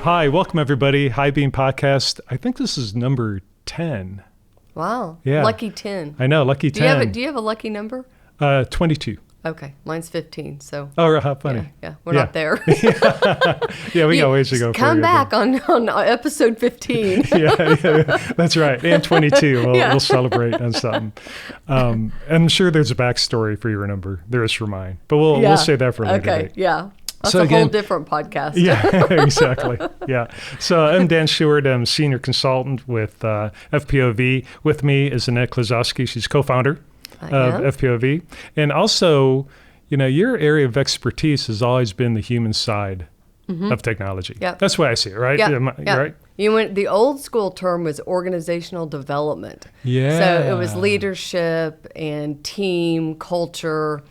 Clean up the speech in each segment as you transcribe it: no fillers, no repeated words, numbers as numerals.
Hi, welcome everybody. High Beam Podcast. I think this is number 10. Wow. Yeah. Lucky 10. I know, lucky 10. Do you have a lucky number? 22. Okay. Mine's 15. So. Oh, how funny. Yeah. We're not there. Yeah, we got ways to go. Come back on episode 15. yeah, that's right. And 22. We'll celebrate on something. I'm sure there's a backstory for your number. There is for mine. But we'll save that for a later date. Yeah. That's So a again- whole different podcast. Yeah, exactly. Yeah. So I'm Dan Stewart. I'm senior consultant with FPOV. With me is Annette Klazowski. She's co-founder of FPOV. And also, your area of expertise has always been the human side of technology. Yep. That's the way I see it, right? Yeah. Right? The old school term was organizational development. Yeah. So it was leadership and team culture.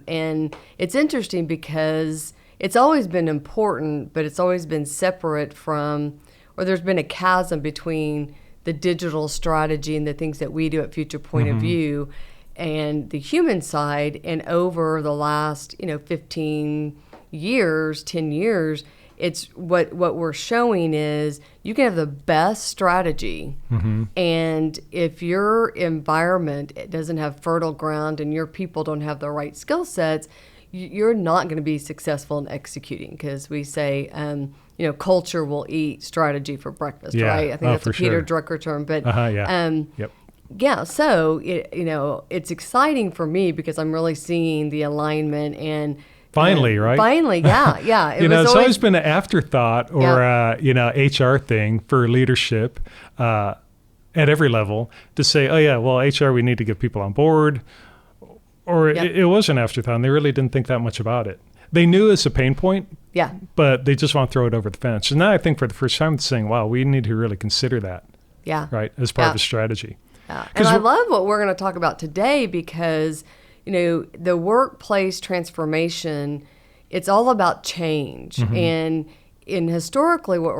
And it's interesting because it's always been important, but it's always been separate from, or there's been a chasm between the digital strategy and the things that we do at Future Point of View and the human side. And over the last, 15 years, 10 years, it's what we're showing is you can have the best strategy, and if your environment doesn't have fertile ground and your people don't have the right skill sets, you're not going to be successful in executing, because we say, culture will eat strategy for breakfast, right? I think that's a Peter Drucker term, but Yep. yeah, so it's exciting for me because I'm really seeing the alignment and Finally, right? Finally, yeah. It's always been an afterthought or HR thing for leadership at every level to say, oh yeah, well, HR, we need to get people on board. Or it was an afterthought, and they really didn't think that much about it. They knew it's a pain point, but they just want to throw it over the fence. And now I think for the first time it's saying, wow, we need to really consider that, right, as part of the strategy. Yeah. And I love what we're going to talk about today because the workplace transformation, it's all about change. And historically, what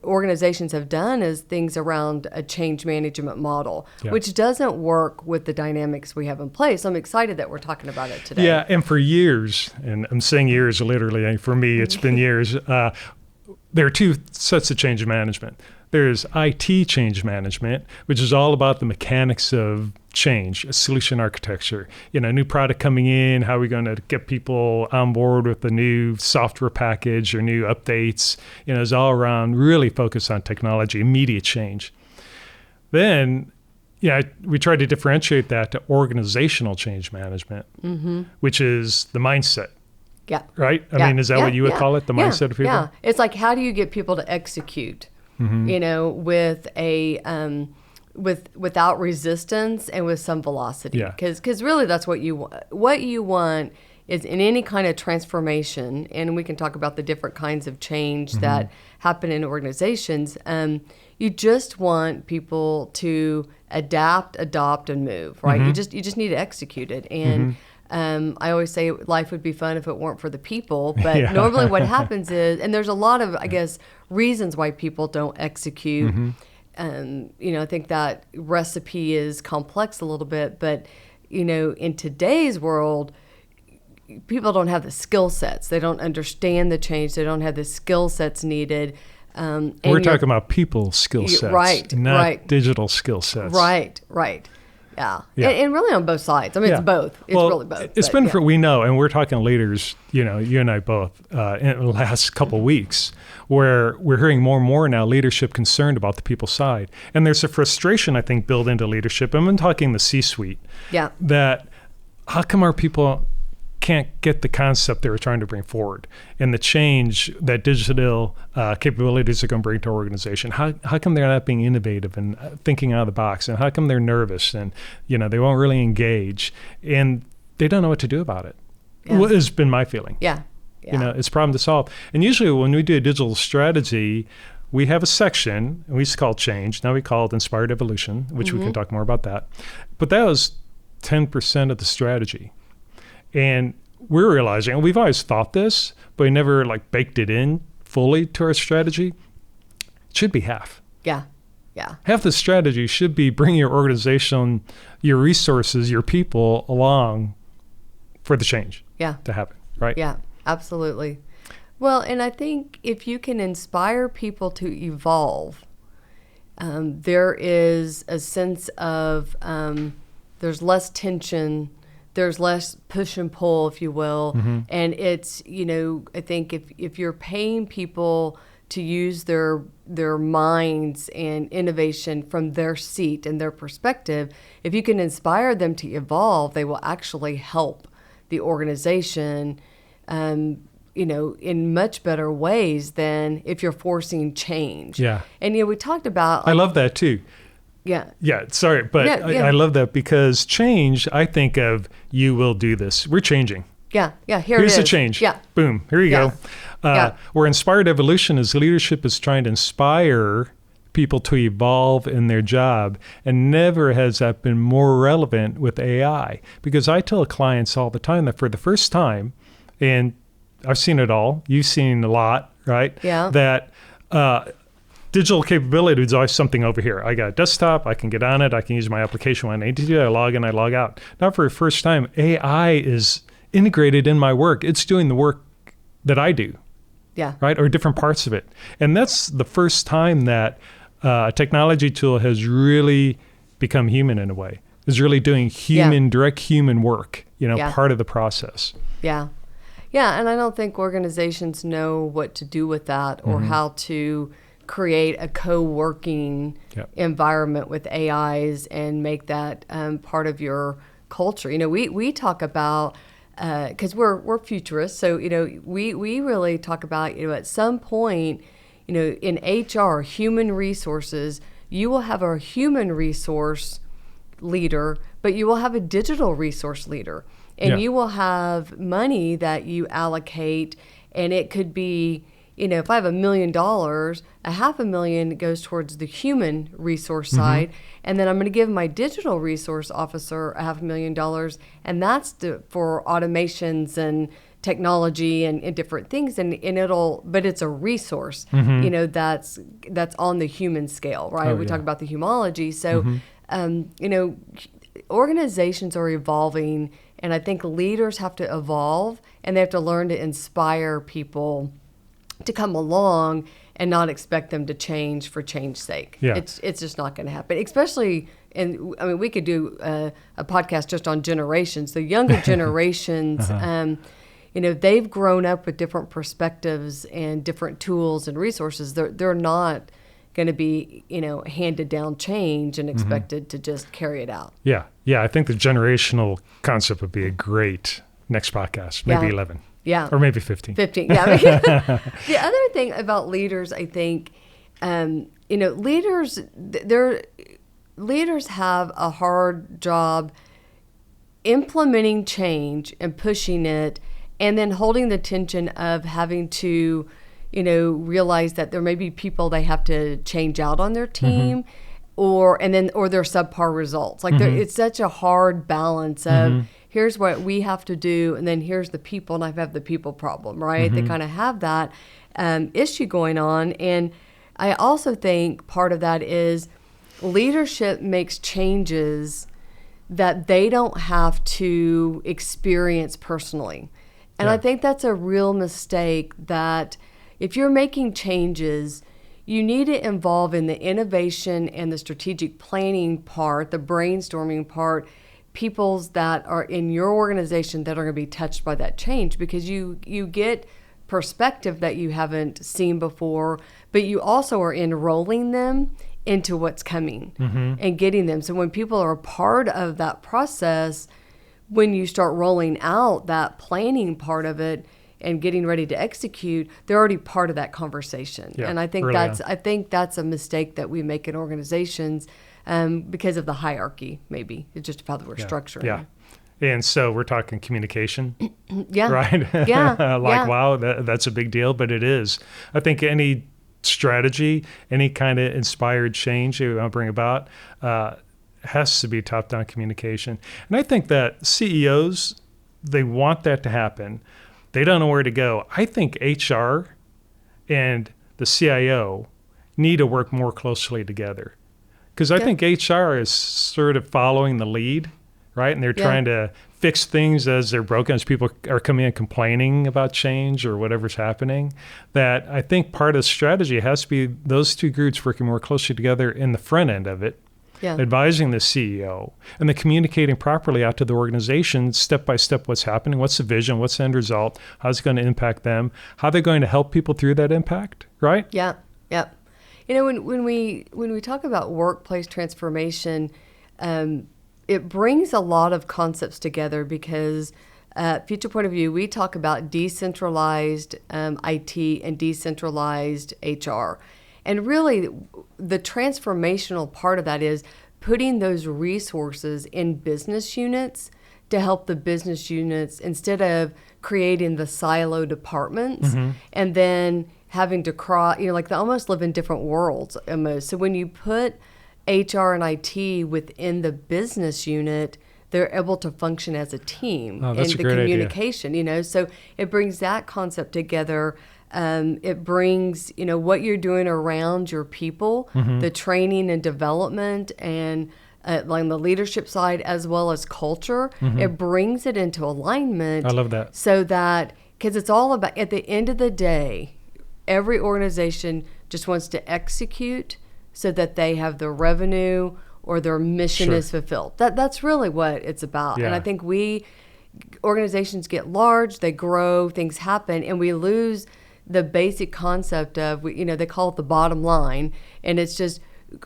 organizations have done is things around a change management model, which doesn't work with the dynamics we have in place. So I'm excited that we're talking about it today. Yeah, and for years, and I'm saying years literally, for me, it's been years, there are two sets of change management. There's IT change management, which is all about the mechanics of change, solution architecture. New product coming in, how are we going to get people on board with the new software package or new updates? It's all around really focused on technology, immediate change. Then, we try to differentiate that to organizational change management, which is the mindset. Yeah. Right? I mean, is that what you would call it, the mindset of people? Yeah. It's like, how do you get people to execute? With a without resistance and with some velocity. Because really that's what you want. What you want is in any kind of transformation, and we can talk about the different kinds of change that happen in organizations. You just want people to adapt, adopt, and move. Right? You just need to execute it. And I always say life would be fun if it weren't for the people, but normally what happens is, and there's a lot of, I guess, reasons why people don't execute. I think that recipe is complex a little bit, but, in today's world, people don't have the skill sets. They don't understand the change. They don't have the skill sets needed. We're talking about people skill sets, not digital skill sets. Right. Yeah. And really on both sides. I mean, it's both. It's really both. It's been we know, and we're talking leaders, you and I both, in the last couple of weeks, where we're hearing more and more now leadership concerned about the people side. And there's a frustration, I think, built into leadership. I'm talking the C-suite. Yeah. That how come our people can't get the concept they were trying to bring forward and the change that digital capabilities are going to bring to our organization? How come they're not being innovative and thinking out of the box? And how come they're nervous and, they won't really engage and they don't know what to do about it? Well, it's been my feeling. Yeah. It's a problem to solve. And usually when we do a digital strategy, we have a section, and we used to call it change. Now we call it inspired evolution, which we can talk more about that. But that was 10% of the strategy. And we're realizing, and we've always thought this, but we never baked it in fully to our strategy. It should be half. Yeah. Half the strategy should be bringing your organization, your resources, your people along for the change to happen, right? Yeah, absolutely. Well, and I think if you can inspire people to evolve, there is a sense of there's less tension, there's less push and pull, if you will. And it's, I think if you're paying people to use their minds and innovation from their seat and their perspective, if you can inspire them to evolve, they will actually help the organization in much better ways than if you're forcing change. Yeah. And, we talked about... I love that too. Yeah. Yeah, sorry, but I love that because change, I think of, you will do this. We're changing. Yeah, here's it is. the change. Yeah. Boom, here you go. Where inspired evolution is leadership is trying to inspire people to evolve in their job, and never has that been more relevant with AI. Because I tell clients all the time that for the first time, and I've seen it all, you've seen a lot, right? Yeah. That digital capability is always something over here. I got a desktop, I can get on it, I can use my application when I need to do it, I log in, I log out. Now for the first time, AI is integrated in my work. It's doing the work that I do. Yeah. Right? Or different parts of it. And that's the first time that a technology tool has really become human in a way. Is really doing direct human work, part of the process. Yeah. Yeah, and I don't think organizations know what to do with that or how to create a co-working environment with AIs and make that part of your culture. We talk about, because we're futurists, so we really talk about at some point, in HR, human resources, you will have a human resource leader, but you will have a digital resource leader. And you will have money that you allocate, and it could be, if I have $1 million, $500,000 goes towards the human resource side, and then I'm going to give my digital resource officer $500,000, and that's for automations and technology and different things, but it's a resource, that's on the human scale, right? We talk about the humology, so organizations are evolving. And I think leaders have to evolve, and they have to learn to inspire people to come along and not expect them to change for change's sake. Yeah. It's just not going to happen, especially we could do a podcast just on generations. The younger generations, they've grown up with different perspectives and different tools and resources. They're not going to be, handed down change and expected to just carry it out. Yeah. I think the generational concept would be a great next podcast, maybe 11. Yeah. Or maybe 15. 15, yeah. The other thing about leaders, I think, leaders have a hard job implementing change and pushing it, and then holding the tension of having to realize that there may be people they have to change out on their team, or their subpar results. Like it's such a hard balance of here's what we have to do, and then here's the people, and I have the people problem, right? They kind of have that issue going on. And I also think part of that is leadership makes changes that they don't have to experience personally. And I think that's a real mistake, that if you're making changes, you need to involve in the innovation and the strategic planning part, the brainstorming part, peoples that are in your organization that are going to be touched by that change, because you get perspective that you haven't seen before, but you also are enrolling them into what's coming and getting them. So when people are a part of that process, when you start rolling out that planning part of it and getting ready to execute, they're already part of that conversation. Yeah, and I think that's a mistake that we make in organizations because of the hierarchy, maybe. It's just how we're structuring. Yeah. And so we're talking communication, right? Yeah. Wow, that's a big deal, but it is. I think any strategy, any kind of inspired change you want to bring about has to be top-down communication. And I think that CEOs, they want that to happen. They don't know where to go. I think HR and the CIO need to work more closely together, because I think HR is sort of following the lead, right? And they're trying to fix things as they're broken, as people are coming in complaining about change or whatever's happening, that I think part of the strategy has to be those two groups working more closely together in the front end of it, advising the CEO, and then communicating properly out to the organization, step by step, what's happening, what's the vision, what's the end result, how's it going to impact them, how they're going to help people through that impact, right? Yeah. You know, when we talk about workplace transformation, it brings a lot of concepts together because Future Point of View, we talk about decentralized IT and decentralized HR. And really, the transformational part of that is putting those resources in business units to help the business units instead of creating the silo departments and then having to cross, like they almost live in different worlds almost. So when you put HR and IT within the business unit, they're able to function as a team in the communication, idea. So it brings that concept together. It brings, what you're doing around your people, the training and development and like the leadership side as well as culture. It brings it into alignment. I love that. So that, because it's all about, at the end of the day, every organization just wants to execute so that they have the revenue or their mission is fulfilled. That's really what it's about. And I think organizations get large, they grow, things happen, and we lose the basic concept of, they call it the bottom line. And it's just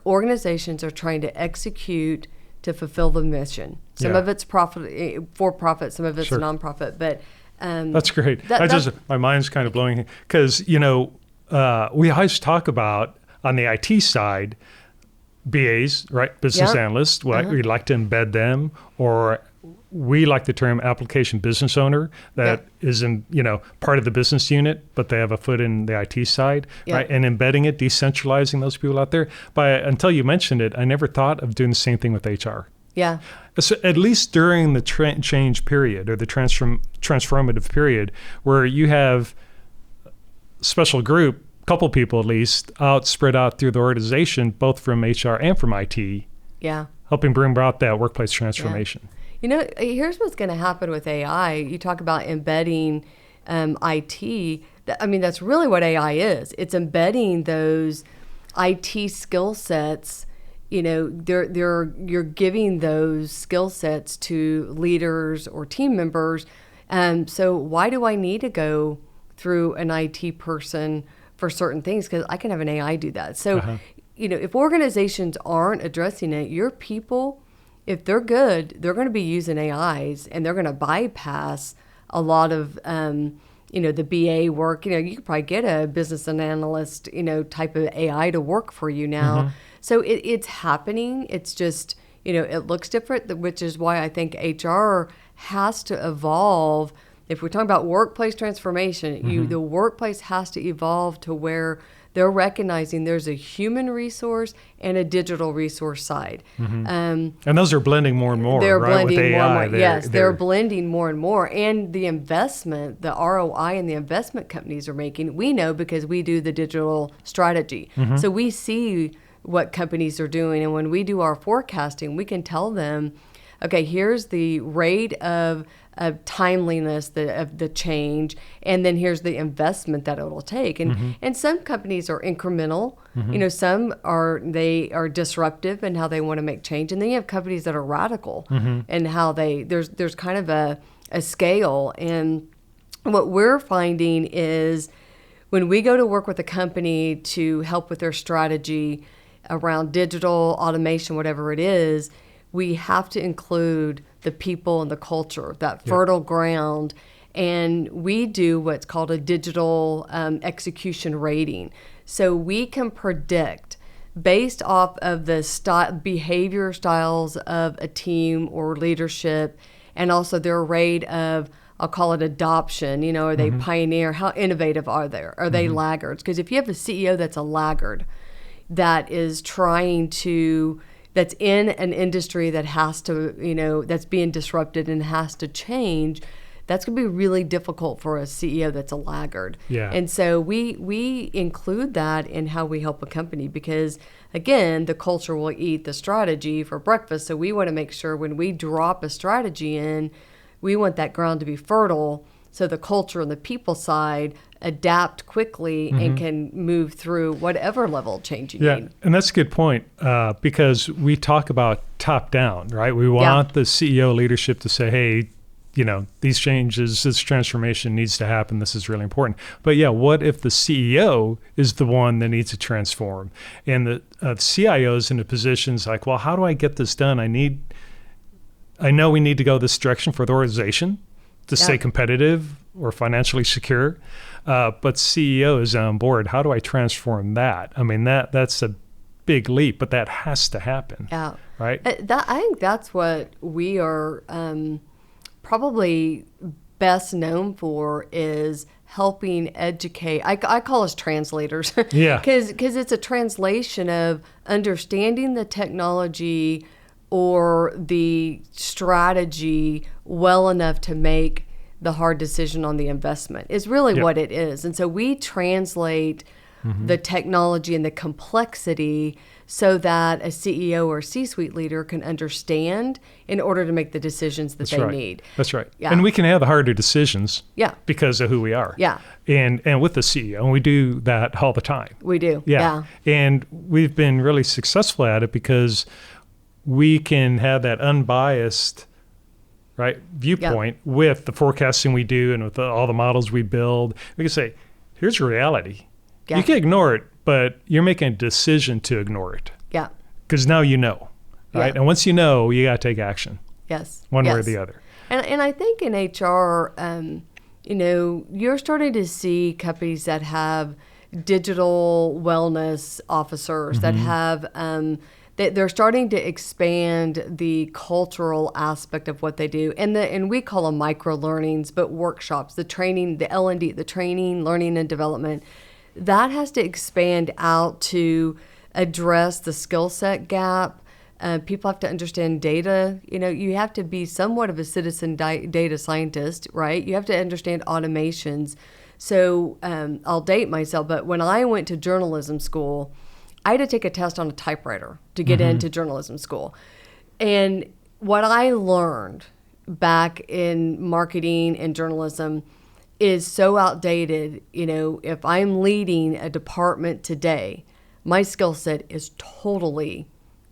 organizations are trying to execute to fulfill the mission. Some of it's for profit, some of it's nonprofit, but that's great. My mind's kind of blowing because, we always talk about on the IT side, BAs, right? Business analysts, we'd like to embed them, or we like the term application business owner that is in, part of the business unit, but they have a foot in the IT side, right? And embedding it, decentralizing those people out there. But until you mentioned it, I never thought of doing the same thing with HR. Yeah. So at least during the change period or the transformative period where you have special group, couple people at least, spread out through the organization, both from HR and from IT, helping bring about that workplace transformation. Here's what's going to happen with AI. You talk about embedding IT. That's really what AI is. It's embedding those IT skill sets. You're giving those skill sets to leaders or team members. So why do I need to go through an IT person for certain things? Because I can have an AI do that. So, if organizations aren't addressing it, your people, if they're good, they're going to be using AIs and they're going to bypass a lot of, the BA work. You could probably get a business analyst, type of AI to work for you now. So it's happening. It's just, it looks different, which is why I think HR has to evolve. If we're talking about workplace transformation, the workplace has to evolve to where they're recognizing there's a human resource and a digital resource side. And those are blending more and more, they're right? Blending with AI, more and more. Yes, they're blending more and more. And the investment, the ROI and the investment companies are making, we know because we do the digital strategy. So we see what companies are doing. And when we do our forecasting, we can tell them, okay, here's the rate of timeliness of the change, and then here's the investment that it'll take. And some companies are incremental. Some are disruptive in how they want to make change, and then you have companies that are radical and how there's kind of a scale. And what we're finding is when we go to work with a company to help with their strategy around digital automation, whatever it is, we have to include the people and the culture, that fertile ground. And we do what's called a digital execution rating. So we can predict based off of the behavior styles of a team or leadership, and also their rate of, I'll call it adoption, are they pioneer? How innovative are they? Are they laggards? Because if you have a CEO that's a laggard, that is that's in an industry that has to, that's being disrupted and has to change, that's going to be really difficult for a CEO that's a laggard. And so we include that in how we help a company because, again, the culture will eat the strategy for breakfast. So we want to make sure when we drop a strategy in, we want that ground to be fertile so the culture and the people side adapt quickly and can move through whatever level of change you need. And that's a good point because we talk about top down, right? We want the CEO leadership to say, hey, these changes, this transformation needs to happen. This is really important. But what if the CEO is the one that needs to transform? And the CIO is in the positions like, well, how do I get this done? I know we need to go this direction for the organization to stay competitive or financially secure. But CEO is on board. How do I transform that? I mean, that's a big leap, but that has to happen. Yeah. Right? I think that's what we are probably best known for, is helping educate. I call us translators. Because it's a translation of understanding the technology or the strategy well enough to make the hard decision on the investment is really what it is. And so we translate the technology and the complexity so that a CEO or C-suite leader can understand in order to make the decisions that they need. That's right. Yeah. And we can have the harder decisions because of who we are. Yeah. And with the CEO, and we do that all the time. We do. Yeah. And we've been really successful at it because we can have that unbiased viewpoint with the forecasting we do and with all the models we build. We can say, here's reality. Yeah. You can ignore it, but you're making a decision to ignore it. Yeah. Because now you know, right? And once you know, you got to take action. Yes. One way or the other. And I think in HR, you're starting to see companies that have digital wellness officers that have they're starting to expand the cultural aspect of what they do, and we call them micro learnings, but workshops, the training, the L&D, the training, learning and development, that has to expand out to address the skill set gap. People have to understand data. You have to be somewhat of a citizen data scientist, right? You have to understand automations. So I'll date myself, but when I went to journalism school, I had to take a test on a typewriter to get into journalism school. And what I learned back in marketing and journalism is so outdated. If I'm leading a department today, my skill set is totally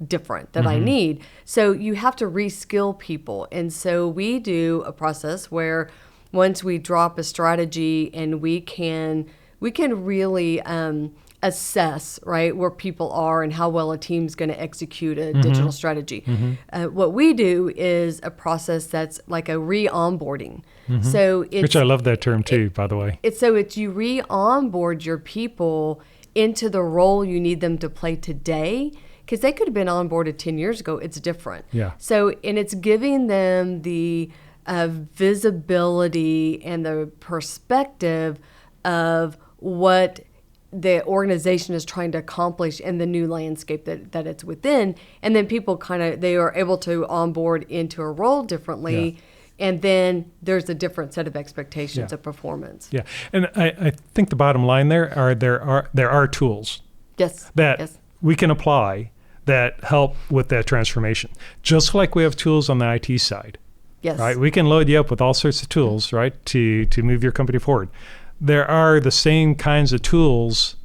different that I need. So you have to reskill people. And so we do a process where once we drop a strategy and we can really assess, right, where people are and how well a team's going to execute a digital strategy. What we do is a process that's like a re-onboarding. So which I love that term too, by the way. It's you re-onboard your people into the role you need them to play today, because they could have been onboarded 10 years ago. It's different. Yeah. So, and it's giving them the visibility and the perspective of what the organization is trying to accomplish in the new landscape that it's within. And then people they are able to onboard into a role differently. Yeah. And then there's a different set of expectations of performance. Yeah. And I think the bottom line there are tools that we can apply that help with that transformation. Just like we have tools on the IT side. Yes. Right? We can load you up with all sorts of tools, right, to move your company forward. There are the same kinds of tools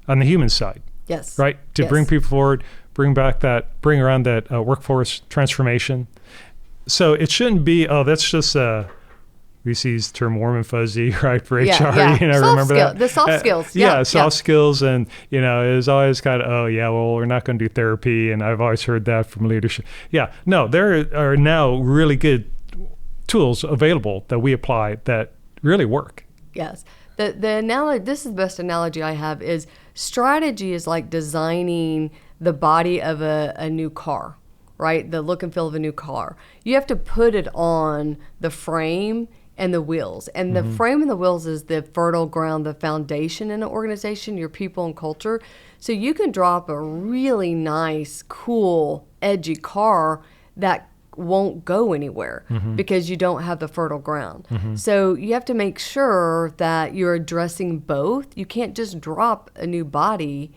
on the human side. Yes. Right? To bring people forward, bring around that workforce transformation. So it shouldn't be, that's just we see his term warm and fuzzy, right, for HR. Yeah. Remember that? The soft skills. Soft skills. And, it was always kind of, we're not going to do therapy. And I've always heard that from leadership. Yeah. No, there are now really good tools available that we apply that really work. Yes. The analogy, this is the best analogy I have, is strategy is like designing the body of a new car, right? The look and feel of a new car. You have to put it on the frame and the wheels. And the frame and the wheels is the fertile ground, the foundation in an organization, your people and culture. So you can drop a really nice, cool, edgy car that won't go anywhere because you don't have the fertile ground. So you have to make sure that you're addressing both. You can't just drop a new body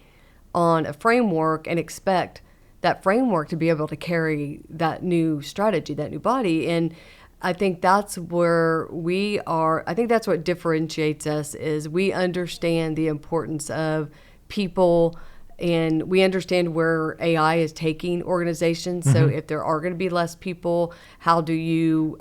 on a framework and expect that framework to be able to carry that new strategy, that new body. And I think that's where we are. I think that's what differentiates us is we understand the importance of people, and we understand where AI is taking organizations. So if there are going to be less people, how do you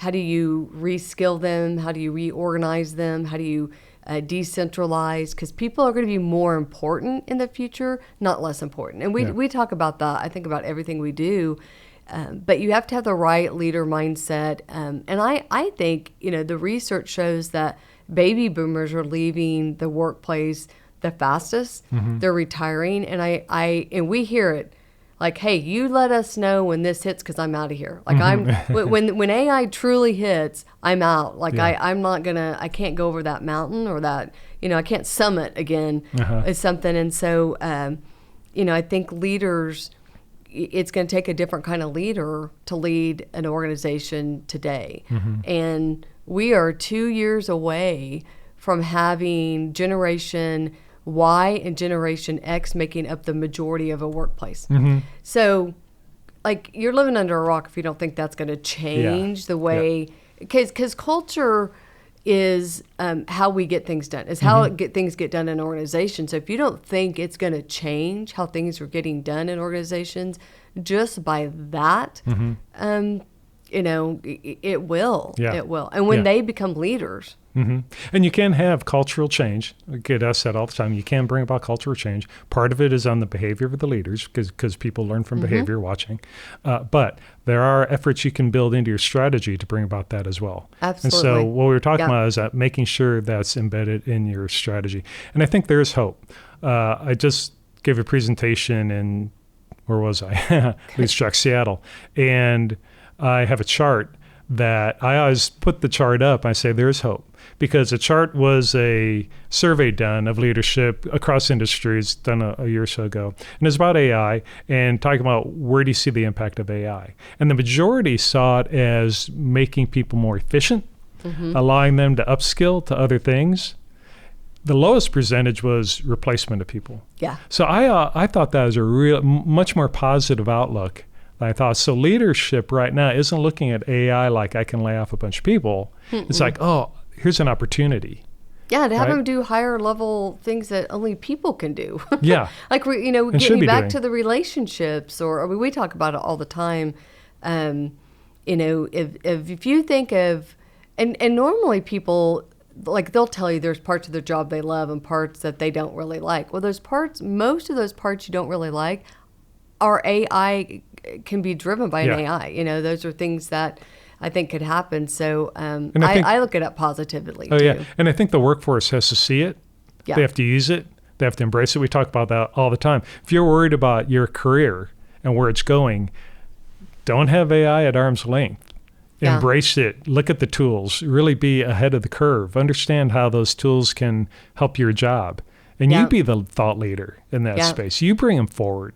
reskill them? How do you reorganize them? How do you decentralize? Because people are going to be more important in the future, not less important. And we talk about that, I think, about everything we do. But you have to have the right leader mindset. And I think, the research shows that baby boomers are leaving the workplace the fastest. They're retiring. And we hear it. Like, hey, you let us know when this hits because I'm out of here. Like when AI truly hits, I'm out. Like I'm not I can't go over that mountain or that, I can't summit again. It's something. And so, I think leaders, it's going to take a different kind of leader to lead an organization today. And we are 2 years away from having Generation Y and Generation X making up the majority of a workplace. So, like, you're living under a rock if you don't think that's going to change the way, because culture is how we get things done, is how things get done in organizations. So if you don't think it's going to change how things are getting done in organizations, just by that, it will. It will. And when they become leaders. And you can have cultural change. I get us that all the time. You can bring about cultural change. Part of it is on the behavior of the leaders because people learn from behavior watching. But there are efforts you can build into your strategy to bring about that as well. Absolutely. And so what we were talking about is that making sure that's embedded in your strategy. And I think there's hope. I just gave a presentation in, where was I? Leeds Track, Seattle. And I have a chart that I always put the chart up. I say there's hope, because the chart was a survey done of leadership across industries done a year or so ago. And it's about AI and talking about where do you see the impact of AI. And the majority saw it as making people more efficient, allowing them to upskill to other things. The lowest percentage was replacement of people. Yeah. So I thought that was a much more positive outlook. I thought, so leadership right now isn't looking at AI like I can lay off a bunch of people. It's like, oh, here's an opportunity. Yeah, to have them do higher level things that only people can do. Yeah. Like, getting back to the relationships, or we talk about it all the time. If you think of, and normally people, like, they'll tell you there's parts of their job they love and parts that they don't really like. Well, most of those parts you don't really like are AI, can be driven by an AI. Those are things that I think could happen. So I look at it positively. Oh, too. Yeah. And I think the workforce has to see it. Yeah. They have to use it. They have to embrace it. We talk about that all the time. If you're worried about your career and where it's going, don't have AI at arm's length. Yeah. Embrace it. Look at the tools. Really be ahead of the curve. Understand how those tools can help your job. And you be the thought leader in that space. You bring them forward.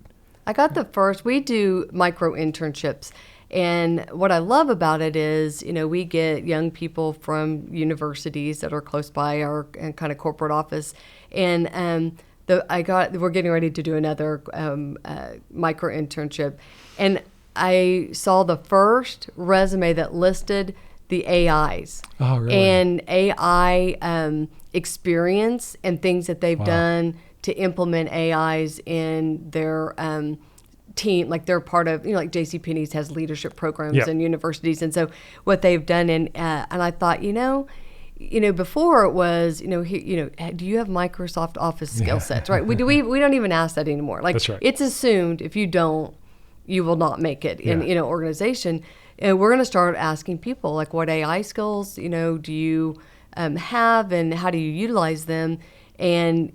We do micro internships. And what I love about it is, we get young people from universities that are close by our kind of corporate office. And we're getting ready to do another micro internship. And I saw the first resume that listed the AIs. Oh, really? And AI experience and things that they've done to implement AIs in their team. Like, they're part of, like JCPenney's has leadership programs in universities. And so what they've done, and I thought, before it was, do you have Microsoft Office skill sets, right? We don't even ask that anymore. Like, that's right. It's assumed if you don't, you will not make it in organization. And we're going to start asking people, like, what AI skills, do you have, and how do you utilize them? And,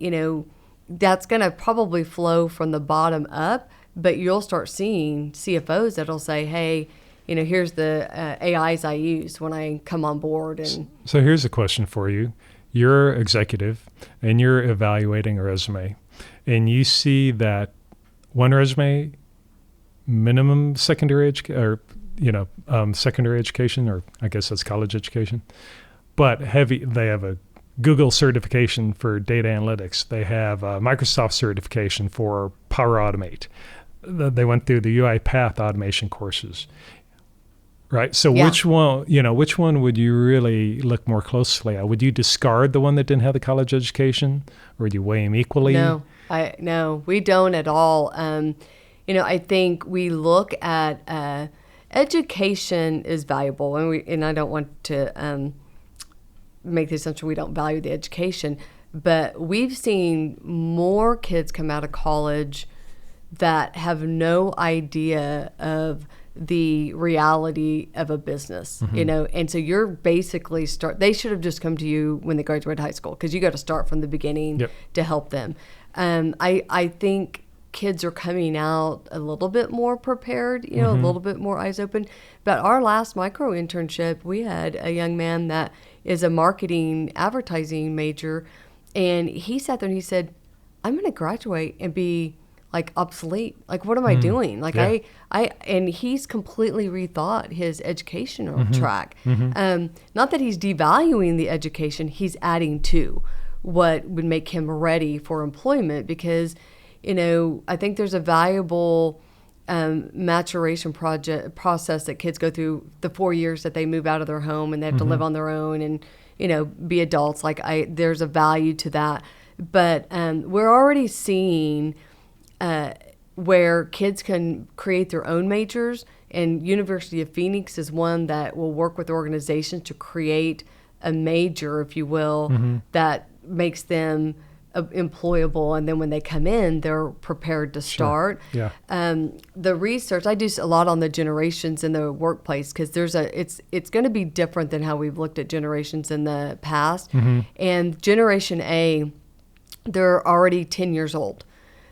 that's going to probably flow from the bottom up, but you'll start seeing CFOs that'll say, hey, here's the AIs I use when I come on board. And so here's a question for you. You're executive and you're evaluating a resume, and you see that one resume, minimum secondary education, or I guess that's college education, but they have a Google certification for data analytics. They have a Microsoft certification for Power Automate. They went through the UiPath automation courses. Right. So which one would you really look more closely at? Would you discard the one that didn't have the college education, or would you weigh them equally? No, we don't at all. I think we look at education is valuable, and I don't want to make the assumption we don't value the education, but we've seen more kids come out of college that have no idea of the reality of a business, and so you're basically they should have just come to you when they graduated high school, because you got to start from the beginning to help them. I think kids are coming out a little bit more prepared, a little bit more eyes open. But our last micro internship, we had a young man that is a marketing advertising major, and he sat there and he said, I'm going to graduate and be like obsolete. Like, what am I doing? Like, and he's completely rethought his educational track. Not that he's devaluing the education, he's adding to what would make him ready for employment, because, I think there's a valuable maturation process that kids go through the 4 years that they move out of their home and they have to live on their own and, be adults. Like, there's a value to that. But we're already seeing where kids can create their own majors, and University of Phoenix is one that will work with organizations to create a major, if you will, that makes them employable, and then when they come in, they're prepared to start. Sure. Yeah. The research, I do a lot on the generations in the workplace, because it's going to be different than how we've looked at generations in the past. And Generation A, they're already 10 years old.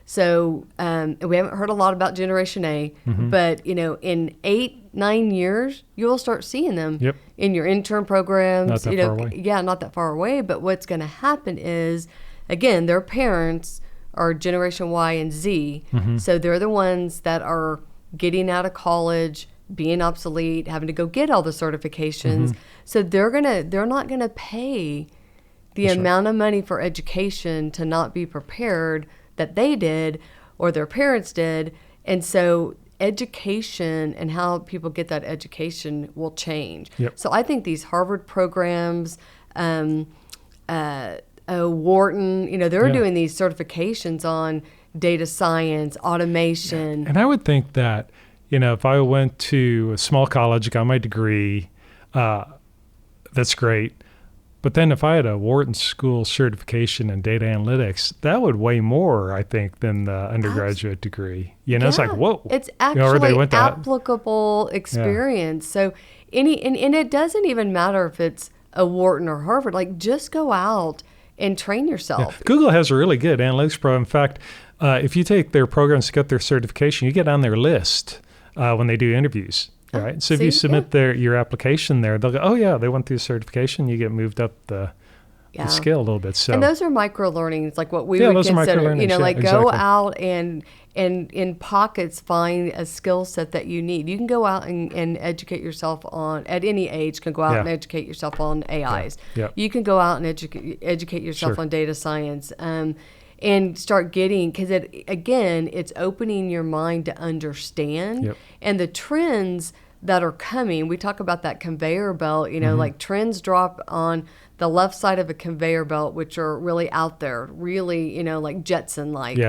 So we haven't heard a lot about Generation A, but in 8-9 years, you'll start seeing them in your intern programs. Not that far away. Yeah, not that far away. But what's going to happen is, again, their parents are Generation Y and Z, so they're the ones that are getting out of college, being obsolete, having to go get all the certifications. So they're not gonna pay the amount of money for education to not be prepared that they did or their parents did. And so education and how people get that education will change. So I think these Harvard programs, Wharton, they're doing these certifications on data science, automation. And I would think that, if I went to a small college, got my degree, that's great. But then if I had a Wharton School certification in data analytics, that would weigh more, I think, than the undergraduate degree. It's like, whoa. It's actually applicable experience. So and it doesn't even matter if it's a Wharton or Harvard. Like, just go out and train yourself. Google has a really good analytics program. In fact, if you take their programs to get their certification, you get on their list when they do interviews. Right. So if you submit your application there, they'll go, oh, yeah, they went through certification. You get moved up the scale a little bit. So, and those are micro learnings, like what we would consider, go out and in pockets find a skill set that you need. You can go out and educate yourself at any age, can go out and educate yourself on AIs. You can go out and educate yourself on data science. And start getting, because it's opening your mind to understand. And the trends that are coming, we talk about that conveyor belt, like trends drop on the left side of a conveyor belt, which are really out there, really, like Jetson-like.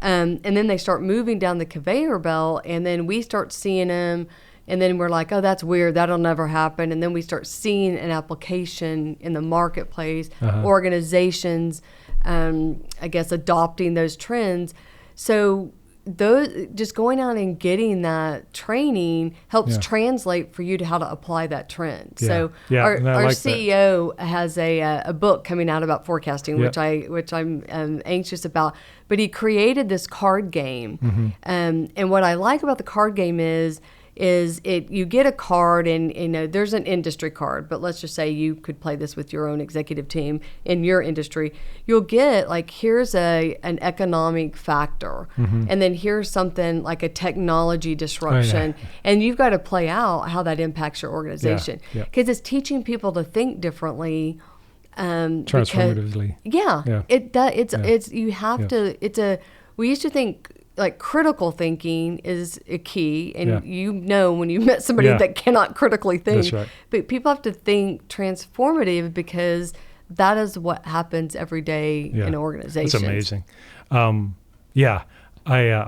And then they start moving down the conveyor belt, and then we start seeing them, and then we're like, oh, that's weird, that'll never happen. And then we start seeing an application in the marketplace, organizations, I guess, adopting those trends. So those, just going out and getting that training helps translate for you to how to apply that trend. So our CEO has a book coming out about forecasting, which I'm anxious about. But he created this card game, and what I like about the card game is you get a card, and there's an industry card, but let's just say you could play this with your own executive team in your industry. You'll get, like, here's an economic factor, and then here's something like a technology disruption, and you've got to play out how that impacts your organization, because it's teaching people to think differently, transformatively. It's you have to. We used to think like critical thinking is a key, and Yeah. you know when you met somebody Yeah. that cannot critically think. That's right. But people have to think transformative because that is what happens every day in organizations. It's amazing. I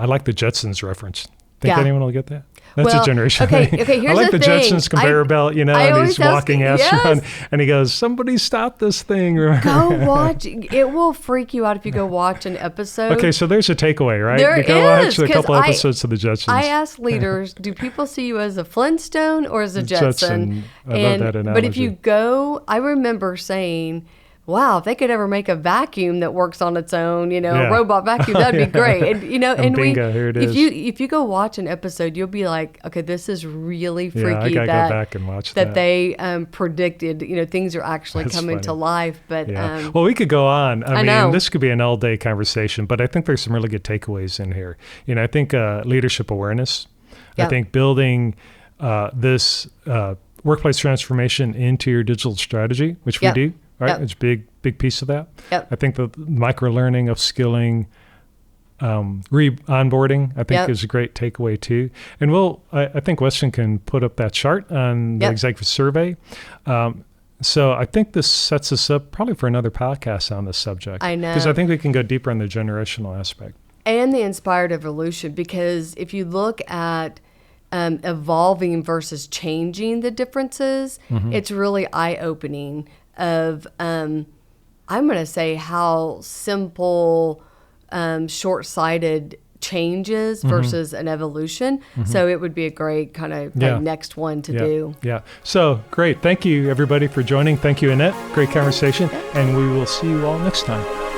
like the Jetsons reference. Think Yeah. anyone will get that? That's Well, a generation okay, thing. okay, I here's like the the thing. Jetsons conveyor belt, I and always he's ask- walking yes. astronaut, and he goes, "Somebody stop this thing!" Go watch. It will freak you out if you go watch an episode. Okay, so there's a takeaway, right? There you go watch is, a 'cause couple episodes of the Jetsons. I ask leaders, do people see you as a Flintstone or as a Jetson? I love that But if you analogy. go, I remember saying, wow, if they could ever make a vacuum that works on its own, a Yeah. robot vacuum, that'd be great. And bingo, here it is. if you go watch an episode, you'll be like, okay, this is really freaky. I gotta that, go back and watch that they predicted, things are actually That's coming to funny. life. But Yeah. Well, we could go on. I mean, know. this could be an all-day conversation, but I think there's some really good takeaways in here. I think leadership awareness. I Yep. think building this workplace transformation into your digital strategy, which Yep. we do, right? Yep. It's a big piece of that. Yep. I think the micro-learning, upskilling, onboarding, I think Yep. is a great takeaway too. And I think Weston can put up that chart on the Yep. executive survey. So I think this sets us up probably for another podcast on this subject. I know. Because I think we can go deeper on the generational aspect. And the inspired evolution, because if you look at evolving versus changing the differences, it's really eye-opening of, I'm going to say how simple, short-sighted changes versus an evolution. So it would be a great kind of next one to do. Yeah. So great. Thank you, everybody, for joining. Thank you, Annette. Great conversation. And we will see you all next time.